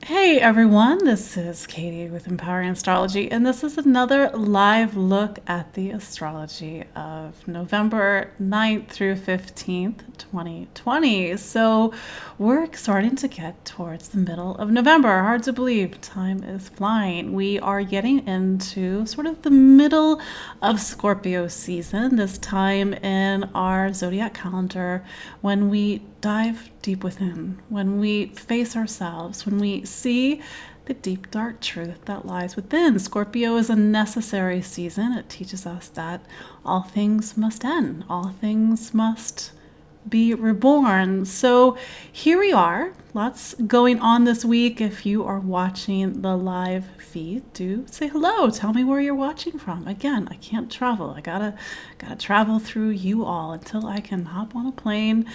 Hey everyone, this is Katie with Empowering Astrology, and this is another live look at the astrology of November 9th through 15th, 2020. So we're starting to get towards the middle of November. Hard to believe, time is flying. We are getting into sort of the middle of Scorpio season, this time in our zodiac calendar when we dive deep within, when we face ourselves, when we see the deep, dark truth that lies within. Scorpio is a necessary season. It teaches us that all things must end, all things must be reborn. So here we are. Lots going on this week. If you are watching the live feed, do say hello. Tell me where you're watching from. Again, I can't travel. I gotta travel through you all until I can hop on a plane,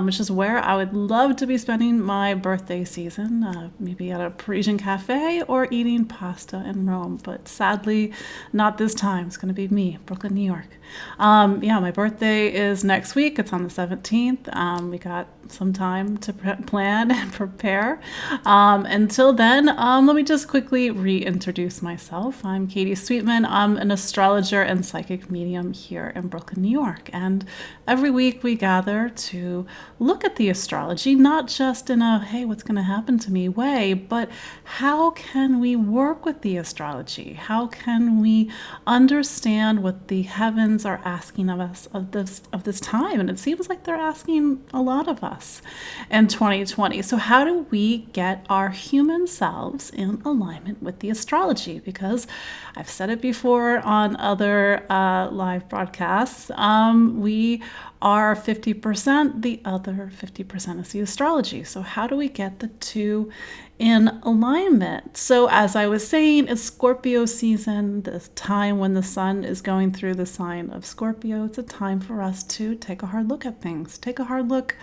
which is where I would love to be spending my birthday season, maybe at a Parisian cafe or eating pasta in Rome. But sadly, not this time. It's gonna be me, Brooklyn, New York. My birthday is next week. It's on the 17th. We got some time to plan and prepare. Until then, let me just quickly reintroduce myself. I'm Katie Sweetman. I'm an astrologer and psychic medium here in Brooklyn, New York. And every week we gather to look at the astrology, not just in a, hey, what's going to happen to me way, but how can we work with the astrology? How can we understand what the heavens are asking of us of this time? And it seems like they're asking a lot of us in 2020. So how do we get our human selves in alignment with the astrology? Because I've said it before on other live broadcasts, we are 50%, the other 50% is the astrology. So how do we get the two in alignment? So as I was saying, it's Scorpio season, the time when the sun is going through the sign of Scorpio. It's a time for us to take a hard look at things, take a hard look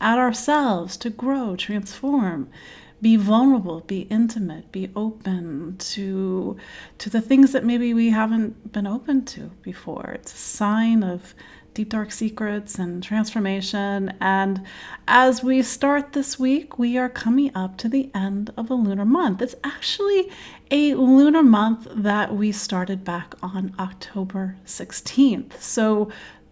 at ourselves, to grow, transform, be vulnerable, be intimate, be open to the things that maybe we haven't been open to before. It's a sign of deep, dark secrets and transformation. And as we start this week, we are coming up to the end of a lunar month. It's actually a lunar month that we started back on October 16th. So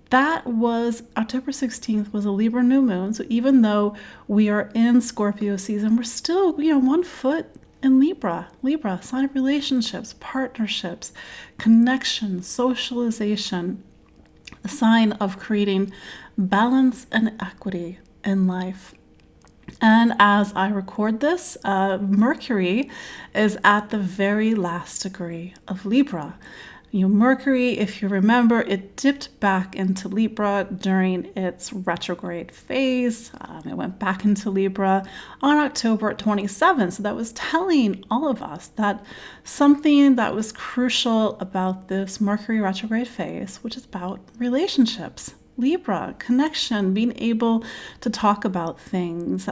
that was October 16th was a Libra New Moon. So even though we are in Scorpio season, we're still, 1 foot in Libra, sign of relationships, partnerships, connection, socialization, a sign of creating balance and equity in life. And as I record this, Mercury is at the very last degree of Libra. Mercury, if you remember, it dipped back into Libra during its retrograde phase. It went back into Libra on October 27th. So that was telling all of us that something that was crucial about this Mercury retrograde phase, which is about relationships. Libra, connection, being able to talk about things.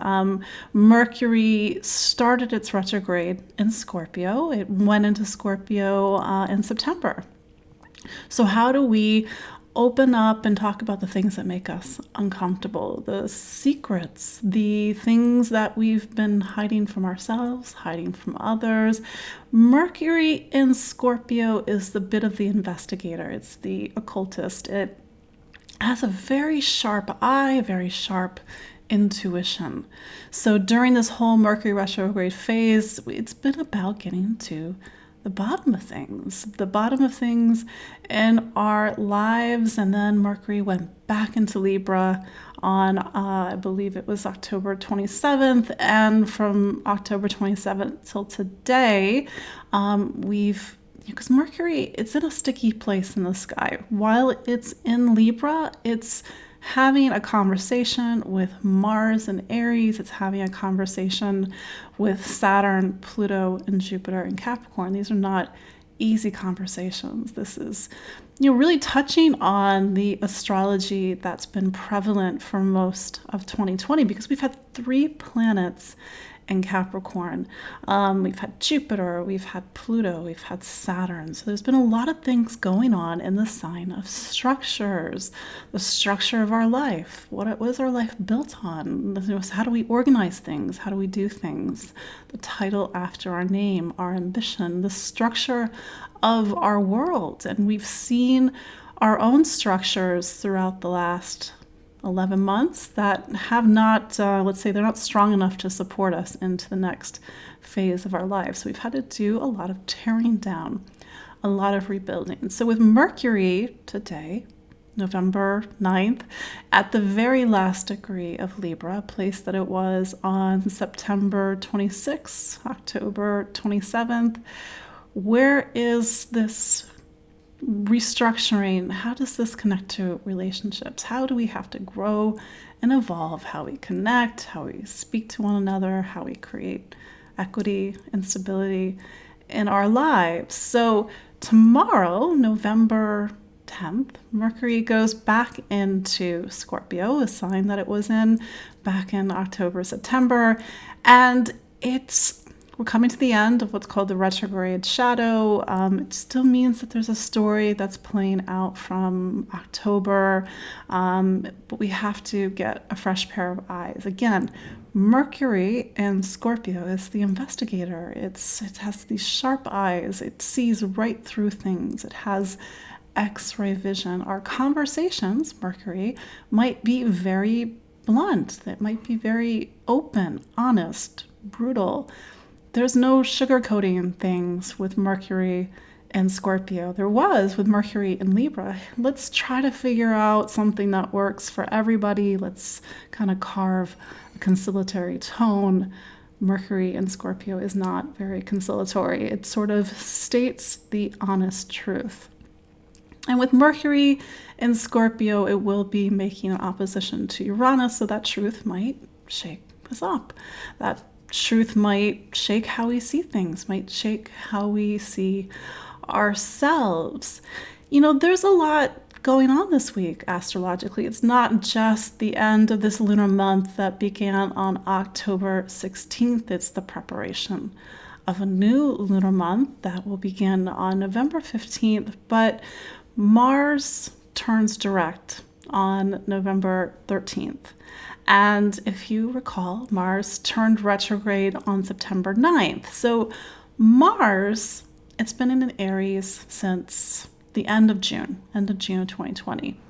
Mercury started its retrograde in Scorpio. It went into Scorpio in September. So how do we open up and talk about the things that make us uncomfortable, the secrets, the things that we've been hiding from ourselves, hiding from others? Mercury in Scorpio is the bit of the investigator. It's the occultist. It has a very sharp eye, very sharp intuition. So during this whole Mercury retrograde phase, it's been about getting to the bottom of things in our lives. And then Mercury went back into Libra on, I believe it was October 27th. And from October 27th till today, because Mercury, it's in a sticky place in the sky. While it's in Libra, it's having a conversation with Mars and Aries. It's having a conversation with Saturn, Pluto, and Jupiter and Capricorn. These are not easy conversations. This is, really touching on the astrology that's been prevalent for most of 2020, because we've had 3 planets in Capricorn. We've had Jupiter, we've had Pluto, we've had Saturn. So there's been a lot of things going on in the sign of structures, the structure of our life. What is our life built on? How do we organize things? How do we do things? The title after our name, our ambition, the structure of our world. And we've seen our own structures throughout the last 11 months that have not, let's say, they're not strong enough to support us into the next phase of our lives. So we've had to do a lot of tearing down, a lot of rebuilding. So with Mercury today, November 9th, at the very last degree of Libra, a place that it was on September 26th, October 27th, where is this restructuring? How does this connect to relationships? How do we have to grow and evolve? How we connect, how we speak to one another, how we create equity and stability in our lives. So tomorrow, November 10th, Mercury goes back into Scorpio, a sign that it was in back in October, September, and we're coming to the end of what's called the retrograde shadow. It still means that there's a story that's playing out from October, but we have to get a fresh pair of eyes. Again, Mercury in Scorpio is the investigator. It has these sharp eyes. It sees right through things. It has X-ray vision. Our conversations, Mercury, might be very blunt. That might be very open, honest, brutal. There's no sugarcoating things with Mercury and Scorpio. There was with Mercury and Libra. Let's try to figure out something that works for everybody. Let's kind of carve a conciliatory tone. Mercury and Scorpio is not very conciliatory. It sort of states the honest truth. And with Mercury and Scorpio, it will be making an opposition to Uranus, so that truth might shake us up. That truth might shake how we see things, might shake how we see ourselves. There's a lot going on this week astrologically. It's not just the end of this lunar month that began on October 16th. It's the preparation of a new lunar month that will begin on November 15th. But Mars turns direct on November 13th. And if you recall, Mars turned retrograde on September 9th. So Mars, it's been in an Aries since the end of June of 2020.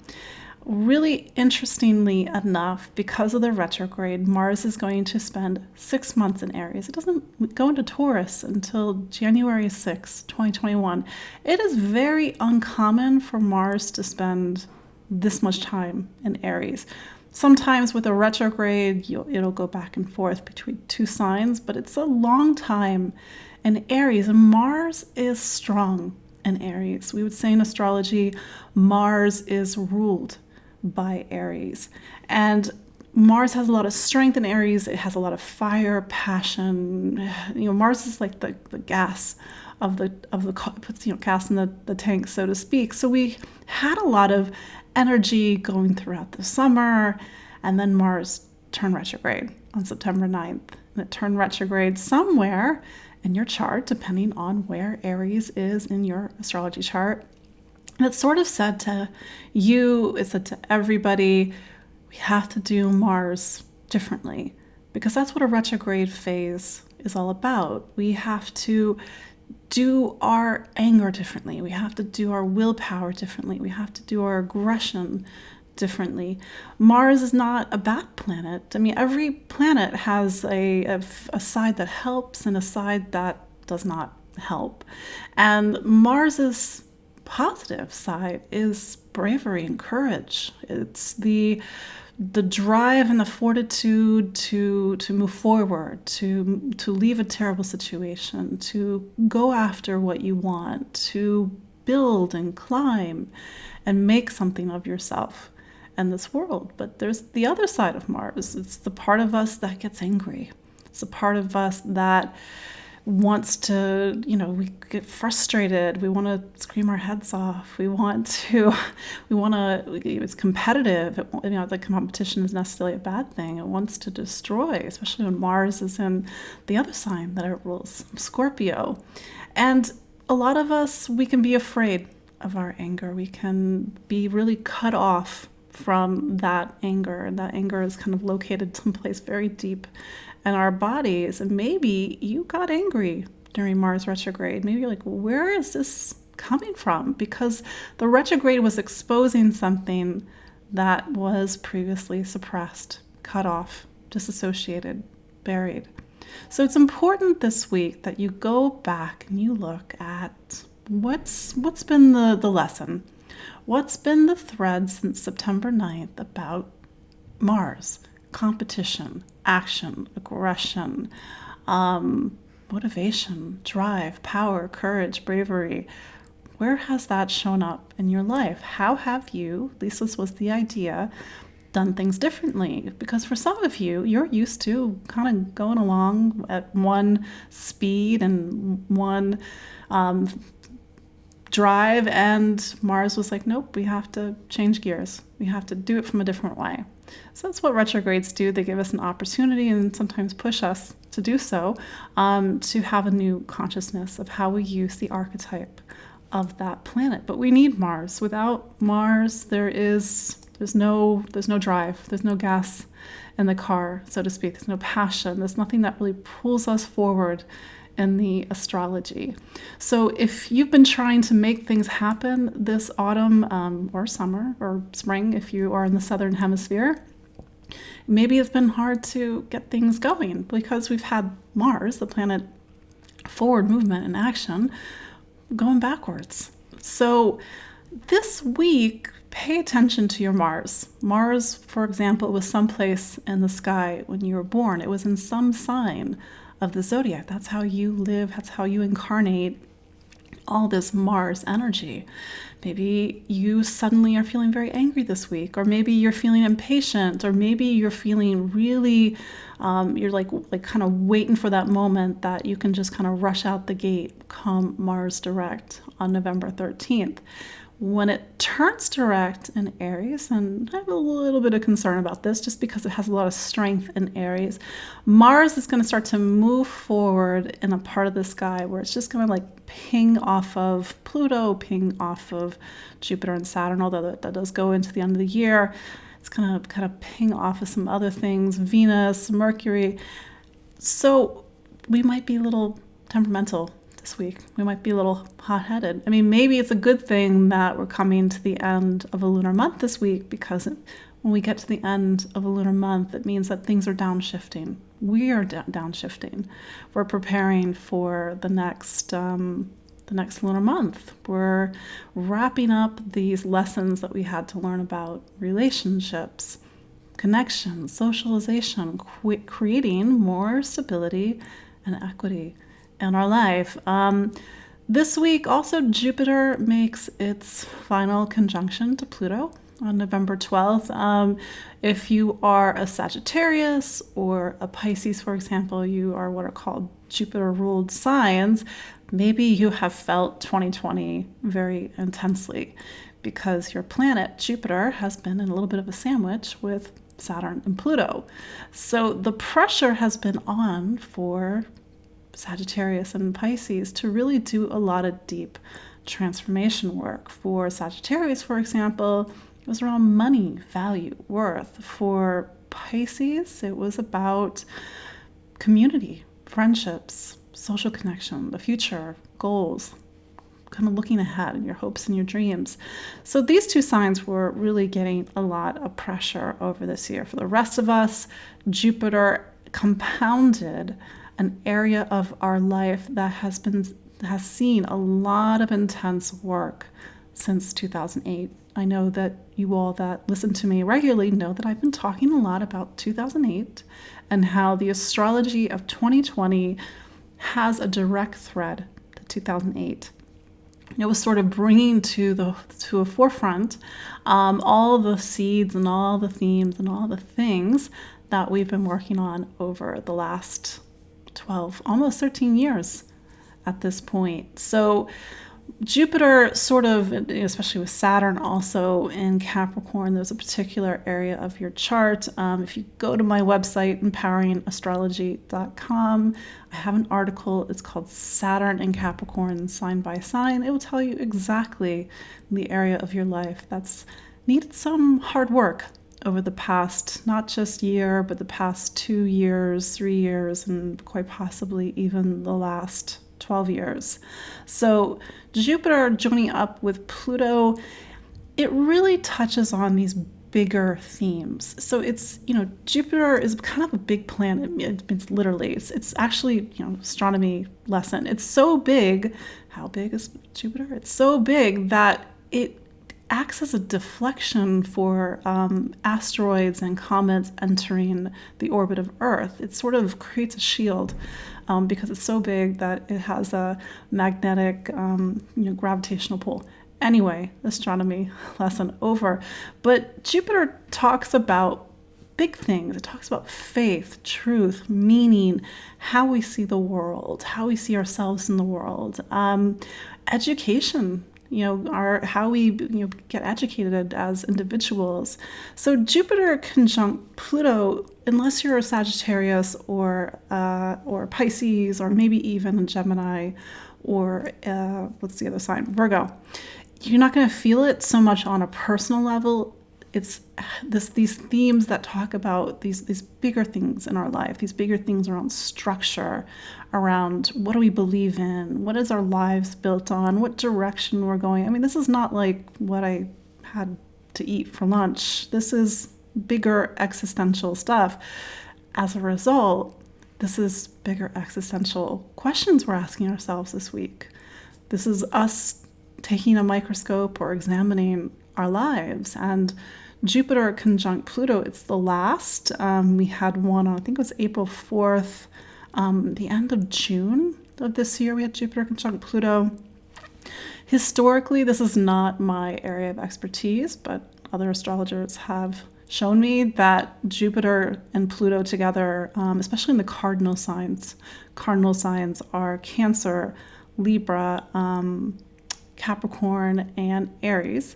Really interestingly enough, because of the retrograde, Mars is going to spend 6 months in Aries. It doesn't go into Taurus until January 6, 2021. It is very uncommon for Mars to spend this much time in Aries. Sometimes with a retrograde, it'll go back and forth between two signs, but it's a long time in Aries, and Mars is strong in Aries. We would say in astrology, Mars is ruled by Aries. And Mars has a lot of strength in Aries. It has a lot of fire, passion. Mars is like the gas puts gas in the tank, so to speak. So we had a lot of energy going throughout the summer, and then Mars turned retrograde on September 9th. And it turned retrograde somewhere in your chart, depending on where Aries is in your astrology chart. And it sort of said to you, it said to everybody, we have to do Mars differently, because that's what a retrograde phase is all about. We have to do our anger differently. We have to do our willpower differently. We have to do our aggression differently. Mars is not a bad planet. I mean, every planet has a side that helps and a side that does not help. And Mars's positive side is bravery and courage. It's the drive and the fortitude to move forward, to leave a terrible situation, to go after what you want, to build and climb and make something of yourself and this world. But there's the other side of Mars. It's the part of us that gets angry. It's the part of us that wants to, we get frustrated. We want to scream our heads off. It's competitive. The competition is necessarily a bad thing. It wants to destroy, especially when Mars is in the other sign that it rules, Scorpio. And a lot of us, we can be afraid of our anger. We can be really cut off from that anger. And that anger is kind of located someplace very deep in our bodies. And maybe you got angry during Mars retrograde. Maybe you're like, where is this coming from? Because the retrograde was exposing something that was previously suppressed, cut off, disassociated, buried. So it's important this week that you go back and you look at what's been the lesson. What's been the thread since September 9th about Mars? Competition, action, aggression, motivation, drive, power, courage, bravery. Where has that shown up in your life? How have you, at least this was the idea, done things differently? Because for some of you, you're used to kind of going along at one speed and one drive, and Mars was like, nope, we have to change gears. We have to do it from a different way. So that's what retrogrades do. They give us an opportunity and sometimes push us to do so, to have a new consciousness of how we use the archetype of that planet. But we need Mars. Without Mars, there's no drive. There's no gas in the car, so to speak. There's no passion. There's nothing that really pulls us forward in the astrology. So if you've been trying to make things happen this autumn, or summer or spring, if you are in the southern hemisphere, maybe it's been hard to get things going because we've had Mars, the planet, forward movement and action, going backwards. So this week, pay attention to your Mars. Mars, for example, was someplace in the sky when you were born. It was in some sign of the zodiac. That's how you live. That's how you incarnate all this Mars energy. Maybe you suddenly are feeling very angry this week, or maybe you're feeling impatient, or maybe you're feeling really, you're like kind of waiting for that moment that you can just kind of rush out the gate come Mars direct on November 13th. When it turns direct in Aries, and I have a little bit of concern about this just because it has a lot of strength in Aries, Mars is going to start to move forward in a part of the sky where it's just going to like ping off of Pluto, ping off of Jupiter and Saturn, although that does go into the end of the year. It's going to kind of ping off of some other things, Venus, Mercury. So we might be a little temperamental this week. We might be a little hot-headed. I mean, maybe it's a good thing that we're coming to the end of a lunar month this week, because when we get to the end of a lunar month, it means that things are downshifting. We are downshifting. We're preparing for the next lunar month. We're wrapping up these lessons that we had to learn about relationships, connection, socialization, creating more stability and equity in our life. This week, also, Jupiter makes its final conjunction to Pluto on November 12th. If you are a Sagittarius or a Pisces, for example, you are what are called Jupiter-ruled signs, maybe you have felt 2020 very intensely because your planet, Jupiter, has been in a little bit of a sandwich with Saturn and Pluto. So the pressure has been on for Sagittarius and Pisces to really do a lot of deep transformation work. For Sagittarius, for example, it was around money, value, worth. For Pisces, it was about community, friendships, social connection, the future, goals, kind of looking ahead in your hopes and your dreams. So these two signs were really getting a lot of pressure over this year. For the rest of us, Jupiter compounded an area of our life that has seen a lot of intense work since 2008. I know that you all that listen to me regularly know that I've been talking a lot about 2008 and how the astrology of 2020 has a direct thread to 2008. It was sort of bringing to a forefront all the seeds and all the themes and all the things that we've been working on over the last 12, almost 13 years at this point. So Jupiter sort of, especially with Saturn also in Capricorn, there's a particular area of your chart. If you go to my website, empoweringastrology.com, I have an article. It's called Saturn in Capricorn, Sign by Sign. It will tell you exactly the area of your life that's needed some hard work over the past, not just year, but the past 2 years, 3 years, and quite possibly even the last 12 years. So Jupiter joining up with Pluto, it really touches on these bigger themes. So it's, Jupiter is kind of a big planet. It's literally, it's actually, astronomy lesson. It's so big. How big is Jupiter? It's so big that it acts as a deflection for asteroids and comets entering the orbit of Earth. It sort of creates a shield because it's so big that it has a magnetic, gravitational pull. Anyway, astronomy lesson over. But Jupiter talks about big things. It talks about faith, truth, meaning, how we see the world, how we see ourselves in the world, education, how we get educated as individuals. So Jupiter conjunct Pluto, unless you're a Sagittarius or Pisces, or maybe even a Gemini, or what's the other sign? Virgo. You're not going to feel it so much on a personal level. It's these themes that talk about these bigger things in our life, these bigger things around structure, around what do we believe in, what is our lives built on, what direction we're going. I mean, this is not like what I had to eat for lunch. This is bigger existential stuff. As a result, this is bigger existential questions we're asking ourselves this week. This is us taking a microscope or examining our lives. And Jupiter conjunct Pluto, it's the last. We had one on, I think it was April 4th, the end of June of this year, we had Jupiter conjunct Pluto. Historically, this is not my area of expertise, but other astrologers have shown me that Jupiter and Pluto together, especially in the cardinal signs are Cancer, Libra, Capricorn, and Aries,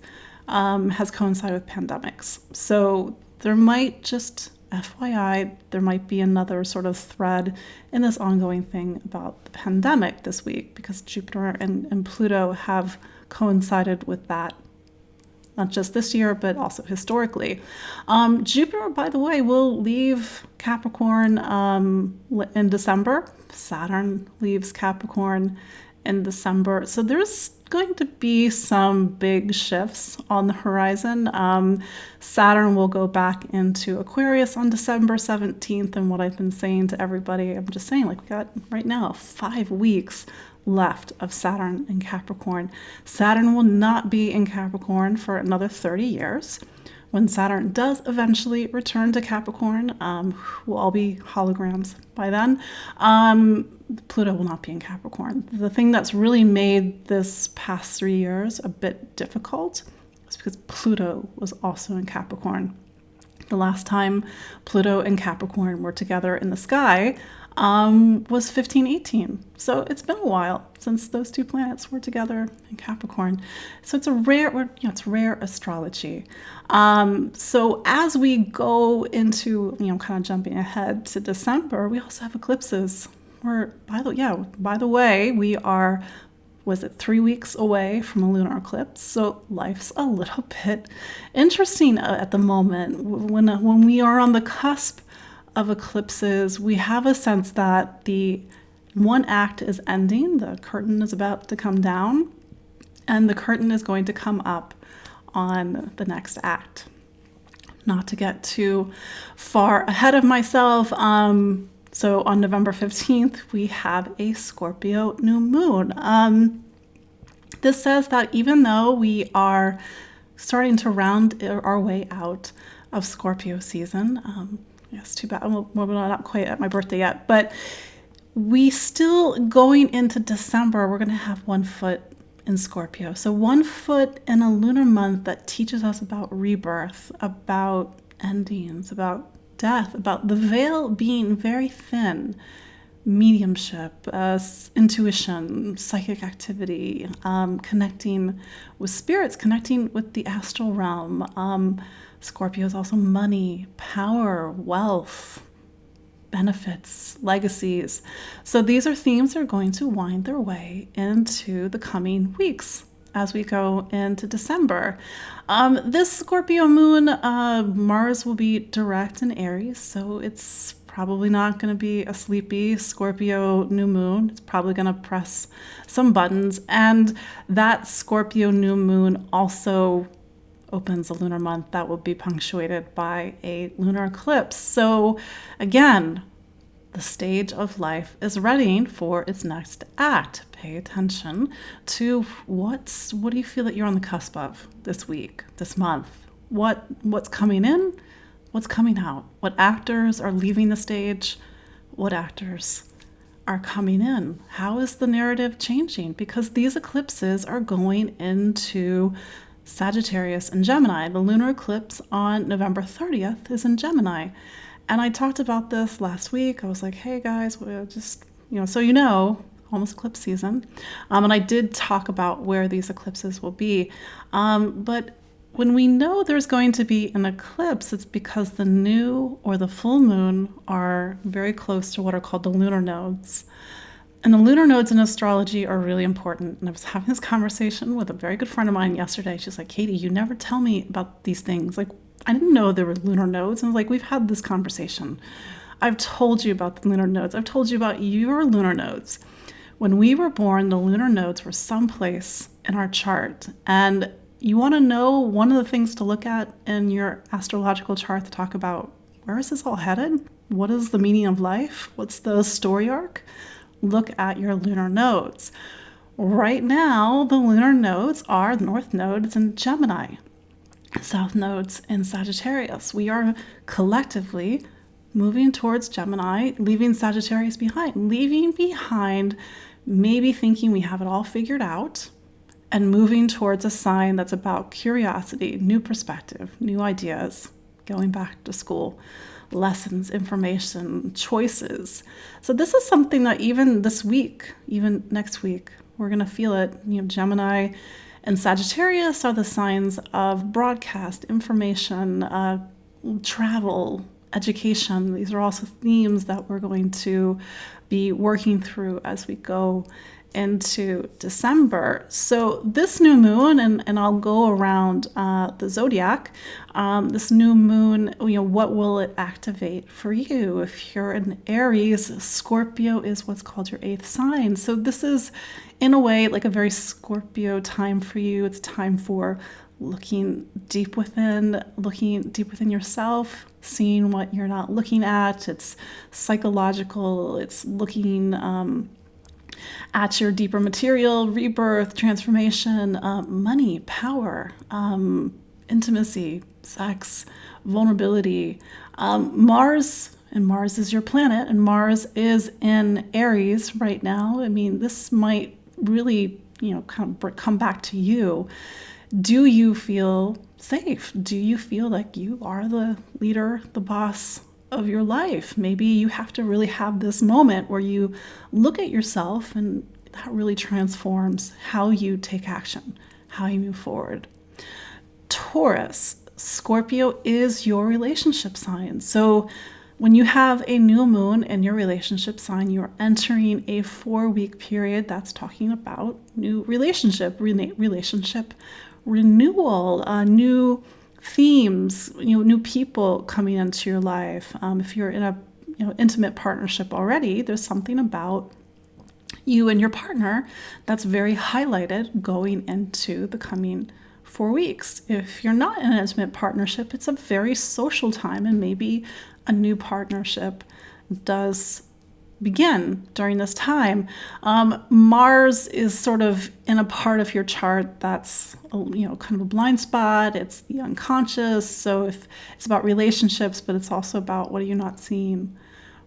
has coincided with pandemics. So there might just, FYI, there might be another sort of thread in this ongoing thing about the pandemic this week, because Jupiter and Pluto have coincided with that, not just this year, but also historically. Jupiter, by the way, will leave Capricorn in December. Saturn leaves Capricorn in December. So there's going to be some big shifts on the horizon. Saturn will go back into Aquarius on December 17th. And what I've been saying to everybody, I'm just saying, like, we got right now 5 weeks left of Saturn in Capricorn. Saturn will not be in Capricorn for another 30 years. When Saturn does eventually return to Capricorn, we'll all be holograms by then. Pluto will not be in Capricorn. The thing that's really made this past 3 years a bit difficult is because Pluto was also in Capricorn. The last time Pluto and Capricorn were together in the sky was 1518. So it's been a while since those two planets were together in Capricorn. So it's it's rare astrology. So as we go into, kind of jumping ahead to December, we also have eclipses. By the way, we are, 3 weeks away from a lunar eclipse? So life's a little bit interesting at the moment. When we are on the cusp of eclipses, we have a sense that the one act is ending, the curtain is about to come down, and the curtain is going to come up on the next act. Not to get too far ahead of myself, so on November 15th, we have a Scorpio New Moon. This says that even though we are starting to round our way out of Scorpio season, it's too bad, we're not quite at my birthday yet, but we still, going into December, we're going to have 1 foot in Scorpio. So 1 foot in a lunar month that teaches us about rebirth, about endings, about death, about the veil being very thin mediumship, intuition, psychic activity, connecting with spirits, connecting with the astral realm. Scorpio is also money, power, wealth, benefits, legacies. So these are themes that are going to wind their way into the coming weeks as we go into December. This Scorpio moon, Mars will be direct in Aries, so it's probably not going to be a sleepy Scorpio new moon. It's probably going to press some buttons. And that Scorpio new moon also opens a lunar month that will be punctuated by a lunar eclipse. So again, the stage of life is readying for its next act. Pay attention to what do you feel that you're on the cusp of this week, this month? What's coming in? What's coming out? What actors are leaving the stage? What actors are coming in? How is the narrative changing? Because these eclipses are going into Sagittarius and Gemini. The lunar eclipse on November 30th is in Gemini. And I talked about this last week. I was like, hey guys, we're just, so almost eclipse season. And I did talk about where these eclipses will be. But when we know there's going to be an eclipse, it's because the new or the full moon are very close to what are called the lunar nodes. And the lunar nodes in astrology are really important. And I was having this conversation with a very good friend of mine yesterday. She's like, Katie, you never tell me about these things. Like, I didn't know there were lunar nodes. And I was like, we've had this conversation. I've told you about the lunar nodes. I've told you about your lunar nodes. When we were born, the lunar nodes were someplace in our chart. And you want to know one of the things to look at in your astrological chart to talk about where is this all headed? What is the meaning of life? What's the story arc? Look at your lunar nodes. Right now, the lunar nodes are north nodes in Gemini, south nodes in Sagittarius. We are collectively moving towards Gemini, leaving Sagittarius behind, maybe thinking we have it all figured out, and moving towards a sign that's about curiosity, new perspective, new ideas, going back to school, lessons, information, choices. So this is something that even this week, even next week, we're going to feel it. Gemini and Sagittarius are the signs of broadcast, information, travel, education. These are also themes that we're going to be working through as we go into December. So this new moon, and I'll go around the zodiac, this new moon, what will it activate for you? If you're an Aries, Scorpio is what's called your 8th sign. So this is, in a way, like a very Scorpio time for you. It's time for looking deep within yourself, seeing what you're not looking at. It's psychological. It's looking at your deeper material, rebirth, transformation, money, power, intimacy, sex, vulnerability. Mars is your planet, and Mars is in Aries right now. I mean, this might really, come back to you. Do you feel safe? Do you feel like you are the leader, the boss of your life? Maybe you have to really have this moment where you look at yourself, and that really transforms how you take action, how you move forward. Taurus, Scorpio is your relationship sign. So when you have a new moon in your relationship sign, you're entering a 4-week period that's talking about new relationship renewal, new themes, new people coming into your life. If you're in a intimate partnership already, there's something about you and your partner that's very highlighted going into the coming 4 weeks. If you're not in an intimate partnership, it's a very social time, and maybe a new partnership does begin during this time. Mars is sort of in a part of your chart that's kind of a blind spot. It's the unconscious. So if it's about relationships, but it's also about what are you not seeing?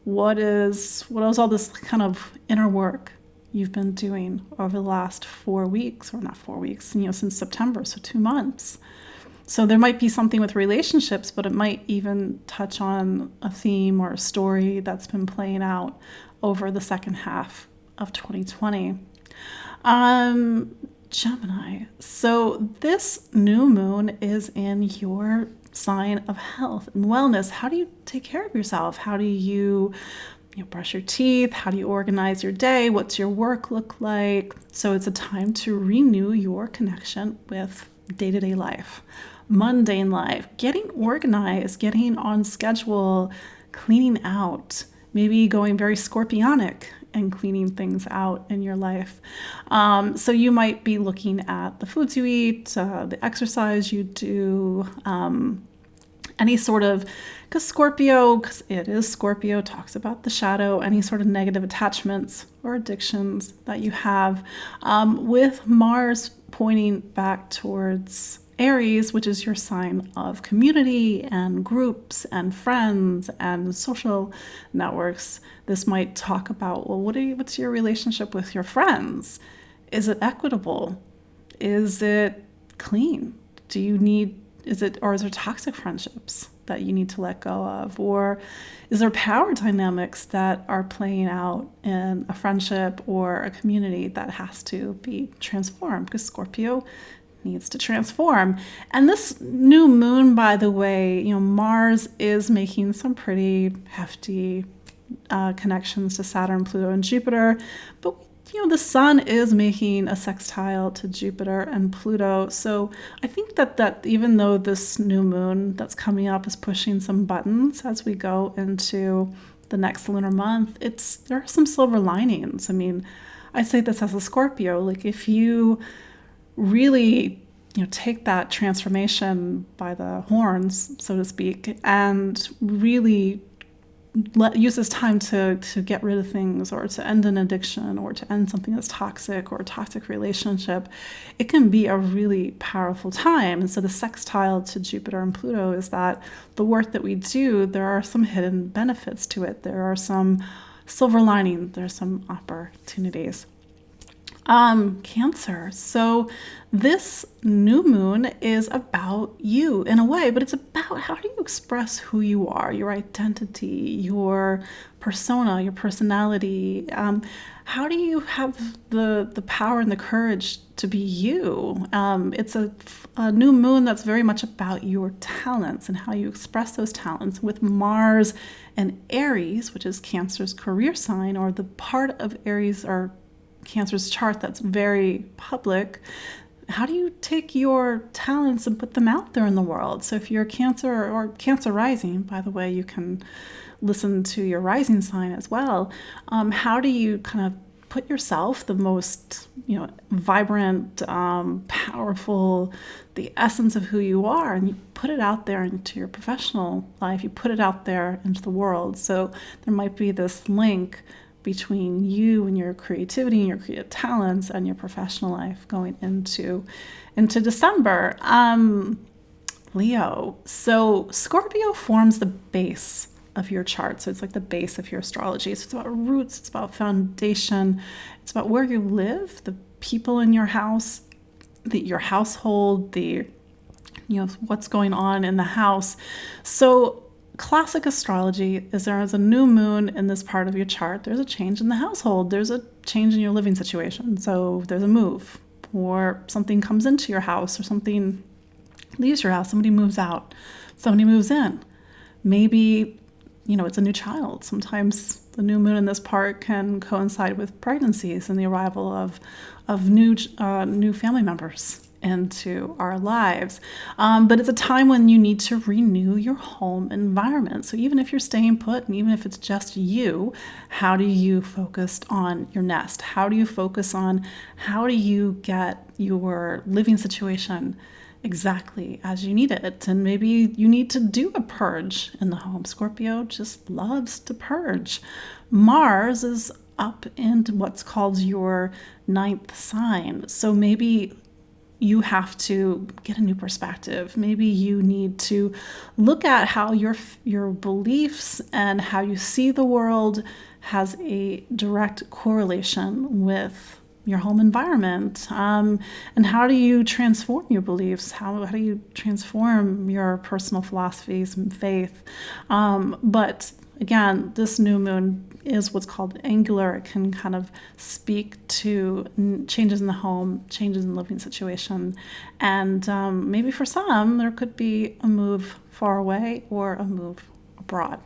What is all this kind of inner work you've been doing over the last 4 weeks, or not 4 weeks, since September, so 2 months. So there might be something with relationships, but it might even touch on a theme or a story that's been playing out over the second half of 2020. Gemini. So this new moon is in your sign of health and wellness. How do you take care of yourself? How do you brush your teeth? How do you organize your day? What's your work look like? So it's a time to renew your connection with day-to-day life, mundane life, getting organized, getting on schedule, cleaning out, maybe going very scorpionic and cleaning things out in your life. So you might be looking at the foods you eat, the exercise you do, any sort of, because it is Scorpio, talks about the shadow, any sort of negative attachments or addictions that you have, with Mars pointing back towards Aries, which is your sign of community and groups and friends and social networks. This might talk about, well, what's your relationship with your friends? Is it equitable? Is it clean? Is there toxic friendships that you need to let go of? Or is there power dynamics that are playing out in a friendship or a community that has to be transformed? Because Scorpio needs to transform. And this new moon, by the way, Mars is making some pretty hefty connections to Saturn, Pluto, and Jupiter. But the sun is making a sextile to Jupiter and Pluto. So I think that even though this new moon that's coming up is pushing some buttons as we go into the next lunar month, there are some silver linings. I mean, I say this as a Scorpio, like if you really take that transformation by the horns, so to speak, and really use this time to get rid of things, or to end an addiction, or to end something that's toxic, or a toxic relationship, it can be a really powerful time. And so the sextile to Jupiter and Pluto is that the work that we do, there are some hidden benefits to it. There are some silver linings. There's some opportunities. Cancer. So this new moon is about you in a way, but it's about how do you express who you are, your identity, your persona, your personality. How do you have the power and the courage to be you? It's a new moon that's very much about your talents and how you express those talents, with Mars and Aries, which is Cancer's career sign, or the part of Aries or Cancer's chart that's very public. How do you take your talents and put them out there in the world? So if you're Cancer or Cancer rising, by the way, you can listen to your rising sign as well. How do you kind of put yourself, the most vibrant, powerful, the essence of who you are, and you put it out there into your professional life, you put it out there into the world. So there might be this link between you and your creativity and your creative talents and your professional life going into December. Leo. So Scorpio forms the base of your chart. So it's like the base of your astrology. So it's about roots, it's about foundation, it's about where you live, the people in your house, your household, what's going on in the house. So classic astrology is there is a new moon in this part of your chart, there's a change in the household, there's a change in your living situation. So there's a move, or something comes into your house, or something leaves your house, somebody moves out, somebody moves in. Maybe, it's a new child. Sometimes the new moon in this part can coincide with pregnancies and the arrival of new family members into our lives. But it's a time when you need to renew your home environment. So even if you're staying put, and even if it's just you, how do you focus on your nest? How do you focus on how do you get your living situation exactly as you need it? And maybe you need to do a purge in the home. Scorpio just loves to purge. Mars is up in what's called your 9th sign. So maybe you have to get a new perspective. Maybe you need to look at how your beliefs and how you see the world has a direct correlation with your home environment. And how do you transform your beliefs? How do you transform your personal philosophies and faith? But again, this new moon is what's called angular. It can kind of speak to changes in the home, changes in living situation. And maybe for some, there could be a move far away or a move abroad.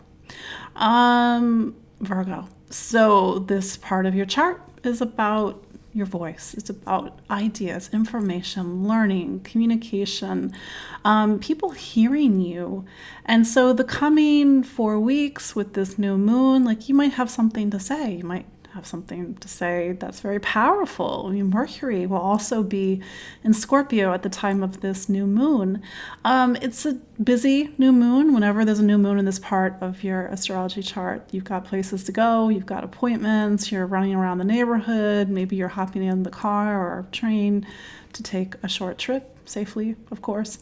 Virgo. So this part of your chart is about your voice. It's about ideas, information, learning, communication, people hearing you. And so the coming 4 weeks with this new moon, like you might have something to say. You might have something to say that's very powerful. I mean, Mercury will also be in Scorpio at the time of this new moon. It's a busy new moon. Whenever there's a new moon in this part of your astrology chart, you've got places to go, you've got appointments, you're running around the neighborhood, maybe you're hopping in the car or train to take a short trip, safely, of course.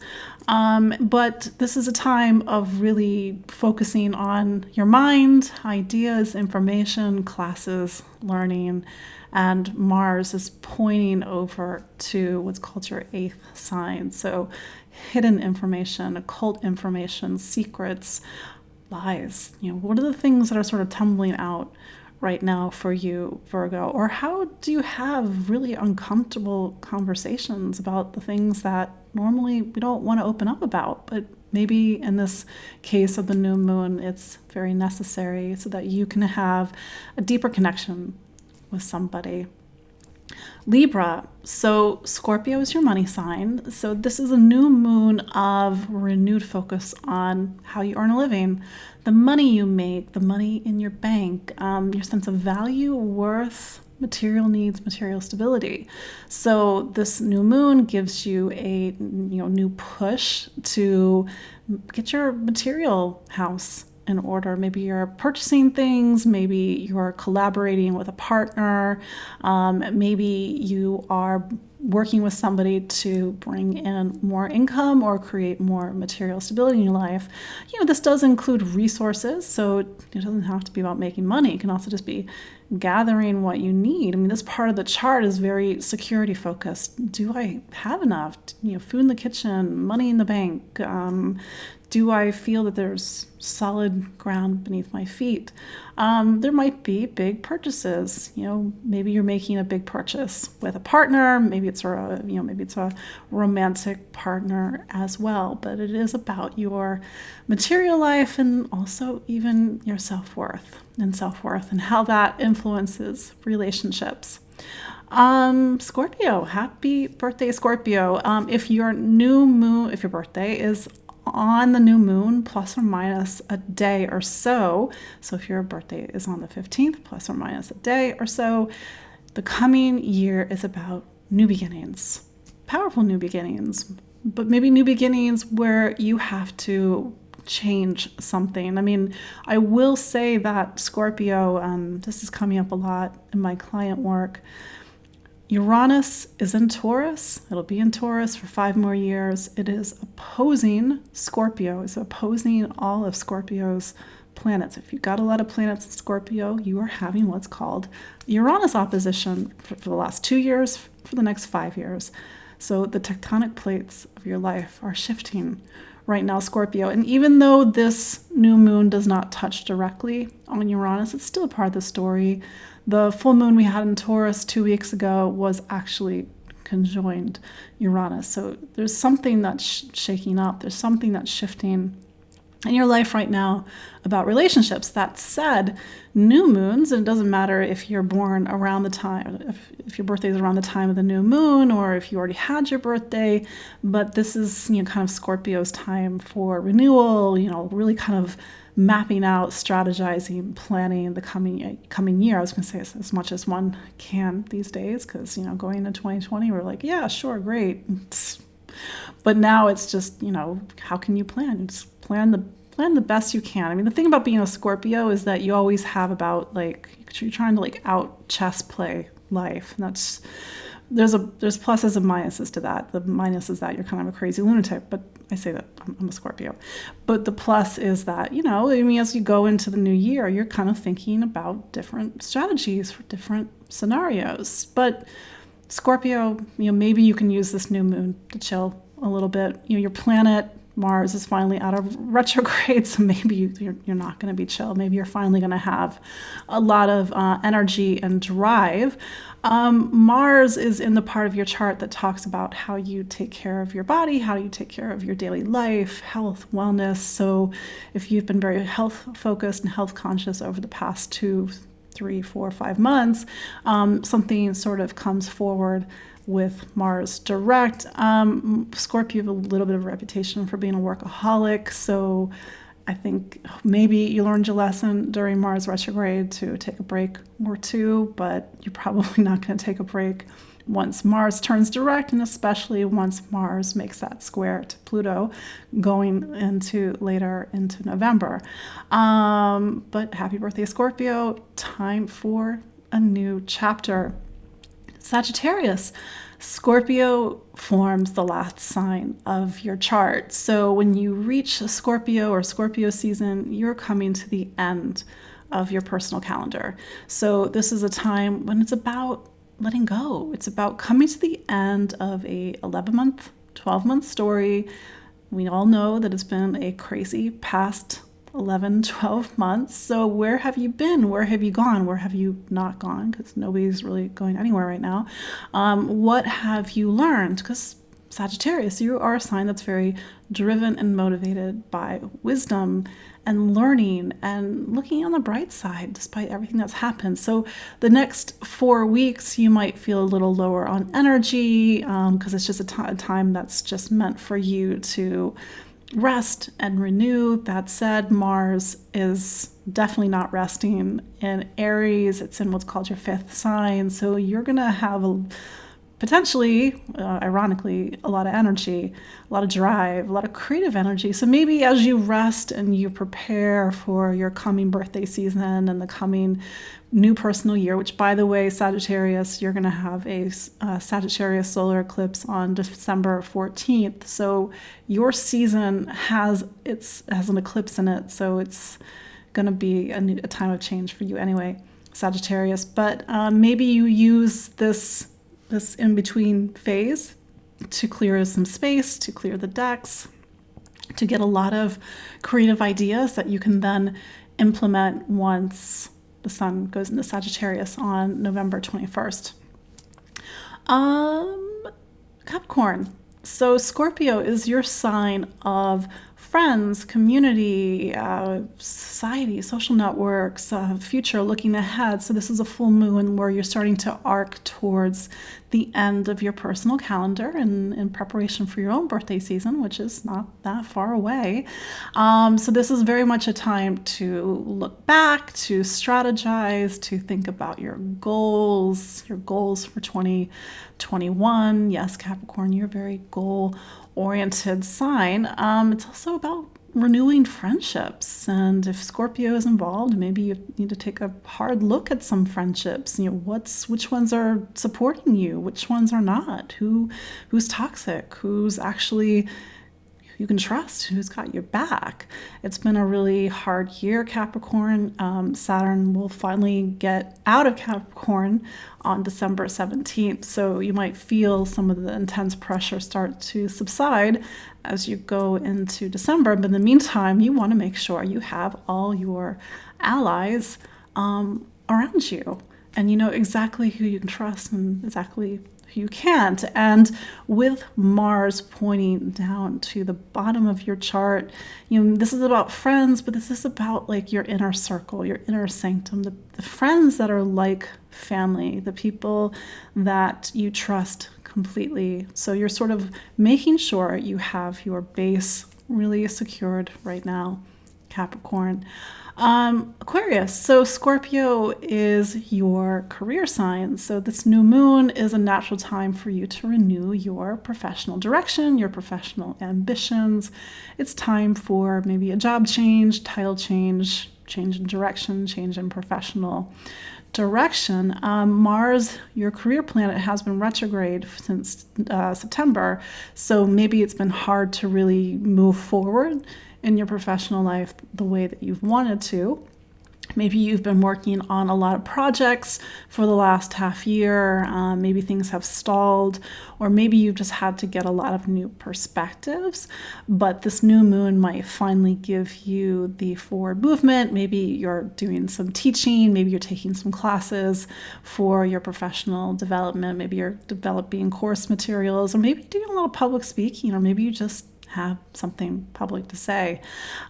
But this is a time of really focusing on your mind, ideas, information, classes, learning, and Mars is pointing over to what's called your 8th sign. So hidden information, occult information, secrets, lies. What are the things that are sort of tumbling out right now for you, Virgo? Or how do you have really uncomfortable conversations about the things that normally we don't want to open up about, but maybe in this case of the new moon, it's very necessary so that you can have a deeper connection with somebody. Libra. So Scorpio is your money sign. So this is a new moon of renewed focus on how you earn a living, the money you make, the money in your bank, your sense of value, worth, material needs, material stability. So this new moon gives you a new push to get your material house in order. Maybe you're purchasing things, maybe you're collaborating with a partner, maybe you are working with somebody to bring in more income or create more material stability in your life. This does include resources, so it doesn't have to be about making money. It can also just be gathering what you need. I mean, this part of the chart is very security focused. Do I have enough? Food in the kitchen, money in the bank? Do I feel that there's solid ground beneath my feet? There might be big purchases. Maybe you're making a big purchase with a partner. Maybe it's a romantic partner as well. But it is about your material life and also even your self-worth and how that influences relationships. Scorpio, happy birthday, Scorpio. If your birthday is on the new moon, plus or minus a day or so. So if your birthday is on the 15th, plus or minus a day or so, the coming year is about new beginnings, powerful new beginnings, but maybe new beginnings where you have to change something. I mean, I will say that Scorpio, this is coming up a lot in my client work, Uranus is in Taurus. It'll be in Taurus for 5 more years. It is opposing Scorpio. It's opposing all of Scorpio's planets. If you've got a lot of planets in Scorpio, you are having what's called Uranus opposition for the last 2 years, for the next 5 years. So the tectonic plates of your life are shifting right now, Scorpio. And even though this new moon does not touch directly on Uranus, it's still a part of the story. The full moon we had in Taurus 2 weeks ago was actually conjoined Uranus. So there's something that's shaking up. There's something that's shifting in your life right now about relationships. That said, new moons, and it doesn't matter if you're born around the time, if your birthday is around the time of the new moon, or if you already had your birthday, but this is kind of Scorpio's time for renewal, really kind of mapping out, strategizing, planning the coming year. I was going to say as much as one can these days, because going into 2020, we're like, yeah, sure, great. But now it's just, how can you plan? Just plan the best you can. I mean, the thing about being a Scorpio is that you always have about you're trying to out chess play life. And that's, there's pluses and minuses to that. The minus is that you're kind of a crazy lunatic, but I say that I'm a Scorpio. But the plus is that, as you go into the new year, you're kind of thinking about different strategies for different scenarios. But Scorpio, maybe you can use this new moon to chill a little bit. Your planet Mars is finally out of retrograde, so maybe you're not going to be chill. Maybe you're finally going to have a lot of energy and drive. Mars is in the part of your chart that talks about how you take care of your body, how you take care of your daily life, health, wellness. So if you've been very health focused and health conscious over the past 2, 3, 4, 5 months, something sort of comes forward with Mars direct. Scorpio have a little bit of a reputation for being a workaholic, so I think maybe you learned your lesson during Mars retrograde to take a break or two, but you're probably not going to take a break once Mars turns direct, and especially once Mars makes that square to Pluto going into later into November. But happy birthday, Scorpio. Time for a new chapter. Sagittarius. Scorpio forms the last sign of your chart. So when you reach Scorpio or Scorpio season, you're coming to the end of your personal calendar. So this is a time when it's about letting go. It's about coming to the end of a 11-month, 12-month story. We all know that it's been a crazy past 11, 12 months. So where have you been? Where have you gone? Where have you not gone? Because nobody's really going anywhere right now. What have you learned? Because Sagittarius, you are a sign that's very driven and motivated by wisdom and learning and looking on the bright side despite everything that's happened. So the next 4 weeks, you might feel a little lower on energy because it's just a time that's just meant for you to rest and renew. That said, Mars is definitely not resting in Aries. It's in what's called your 5th sign. So you're going to have potentially, ironically, a lot of energy, a lot of drive, a lot of creative energy. So maybe as you rest and you prepare for your coming birthday season and the coming new personal year, which, by the way, Sagittarius, you're going to have a Sagittarius solar eclipse on December 14th. So your season has an eclipse in it. So it's going to be a time of change for you anyway, Sagittarius. But maybe you use this in-between phase to clear some space, to clear the decks, to get a lot of creative ideas that you can then implement once the sun goes into Sagittarius on November 21st. Capricorn. So Scorpio is your sign of friends, community, society, social networks, future, looking ahead. So this is a full moon where you're starting to arc towards the end of your personal calendar and in preparation for your own birthday season, which is not that far away. So this is very much a time to look back, to strategize, to think about your goals for 2021. Yes, Capricorn, you're a very goal-oriented sign. It's also about renewing friendships, and if Scorpio is involved, maybe you need to take a hard look at some friendships. Which ones are supporting you, which ones are not, who's toxic, who's actually you can trust, who's got your back. It's been a really hard year, Capricorn. Saturn will finally get out of Capricorn on December 17th, so you might feel some of the intense pressure start to subside as you go into December. But in the meantime, you want to make sure you have all your allies around you, and you know exactly who you can trust and exactly who you can't. And with Mars pointing down to the bottom of your chart, this is about friends, but this is about like your inner circle, your inner sanctum, the friends that are like family, the people that you trust completely. So you're sort of making sure you have your base really secured right now, Capricorn. Aquarius. So Scorpio is your career sign. So this new moon is a natural time for you to renew your professional direction, your professional ambitions. It's time for maybe a job change, title change, change in direction, change in professional direction. Mars, your career planet, has been retrograde since September. So maybe it's been hard to really move forward in your professional life the way that you've wanted to. Maybe you've been working on a lot of projects for the last half year. Maybe things have stalled, or maybe you've just had to get a lot of new perspectives. But this new moon might finally give you the forward movement. Maybe you're doing some teaching. Maybe you're taking some classes for your professional development. Maybe you're developing course materials, or maybe doing a lot of public speaking, or maybe you just have something public to say.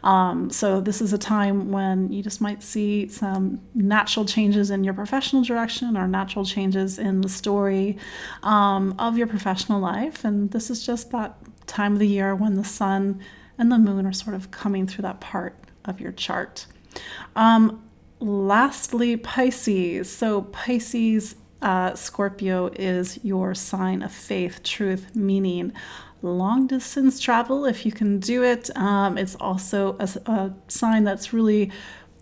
So this is a time when you just might see some natural changes in your professional direction, or natural changes in the story of your professional life. And this is just that time of the year when the sun and the moon are sort of coming through that part of your chart. Lastly, Pisces. So Pisces, Scorpio is your sign of faith, truth, meaning, long distance travel if you can do it. It's also a sign that's really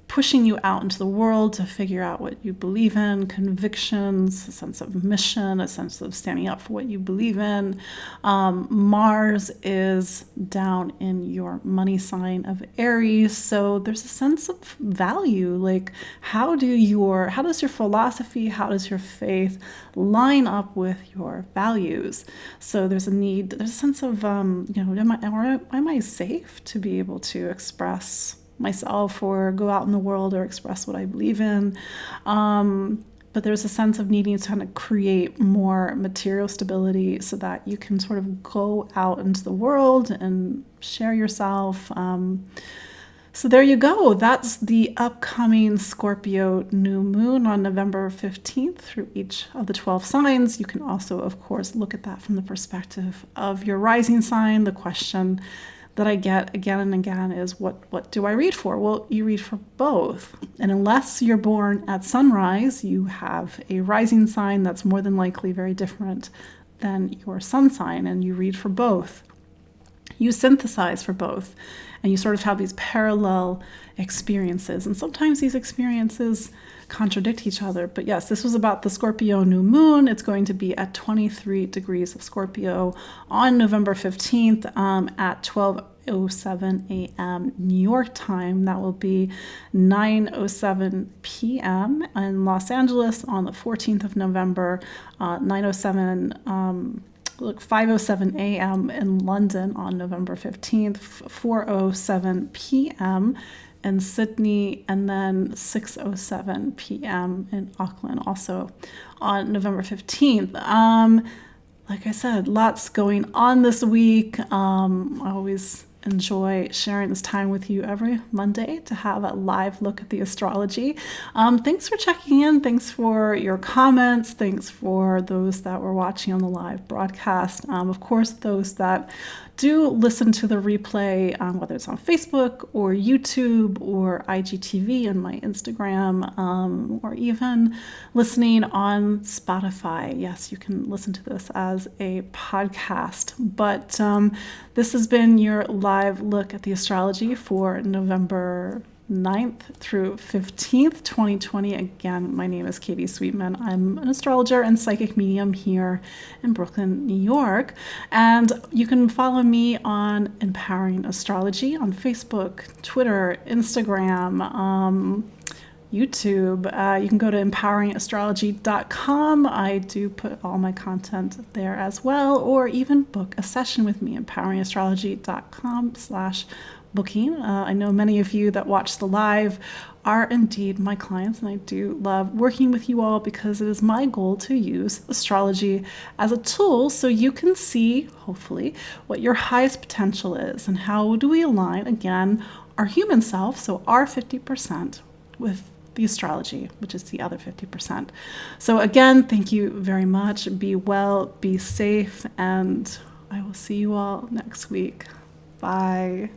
pushing you out into the world to figure out what you believe in, convictions, a sense of mission, a sense of standing up for what you believe in. Mars is down in your money sign of Aries, so there's a sense of value. Like, how does your philosophy, how does your faith line up with your values? So there's a sense of, am I safe to be able to express myself or go out in the world or express what I believe in? But there's a sense of needing to kind of create more material stability so that you can sort of go out into the world and share yourself. So there you go. That's the upcoming Scorpio New Moon on November 15th through each of the 12 signs. You can also, of course, look at that from the perspective of your rising sign. The question that I get again and again is, what do I read for? Well, you read for both. And unless you're born at sunrise, you have a rising sign that's more than likely very different than your sun sign, and you read for both. You synthesize for both, and you sort of have these parallel experiences. And sometimes these experiences contradict each other. But yes, this was about the Scorpio New Moon. It's going to be at 23 degrees of Scorpio on November 15th at 12:07 a.m. New York time. That will be 9:07 p.m. in Los Angeles on the 14th of November, 5:07 a.m. in London on November 15th, 4:07 p.m. in Sydney, and then 6:07 p.m. in Auckland, also on November 15th. Like I said, lots going on this week. I always enjoy sharing this time with you every Monday to have a live look at the astrology. Thanks for checking in. Thanks for your comments. Thanks for those that were watching on the live broadcast. Of course, those that do listen to the replay, whether it's on Facebook or YouTube or IGTV and my Instagram, or even listening on Spotify. Yes, you can listen to this as a podcast. But this has been your live look at the astrology for November 9th through 15th, 2020. Again, my name is Katie Sweetman. I'm an astrologer and psychic medium here in Brooklyn, New York. And you can follow me on Empowering Astrology on Facebook, Twitter, Instagram, YouTube. You can go to empoweringastrology.com. I do put all my content there as well, or even book a session with me, empoweringastrology.com/booking. I know many of you that watch the live are indeed my clients, and I do love working with you all because it is my goal to use astrology as a tool so you can see, hopefully, what your highest potential is and how do we align, again, our human self, so our 50%, with the astrology, which is the other 50%. So again, thank you very much. Be well, be safe, and I will see you all next week. Bye.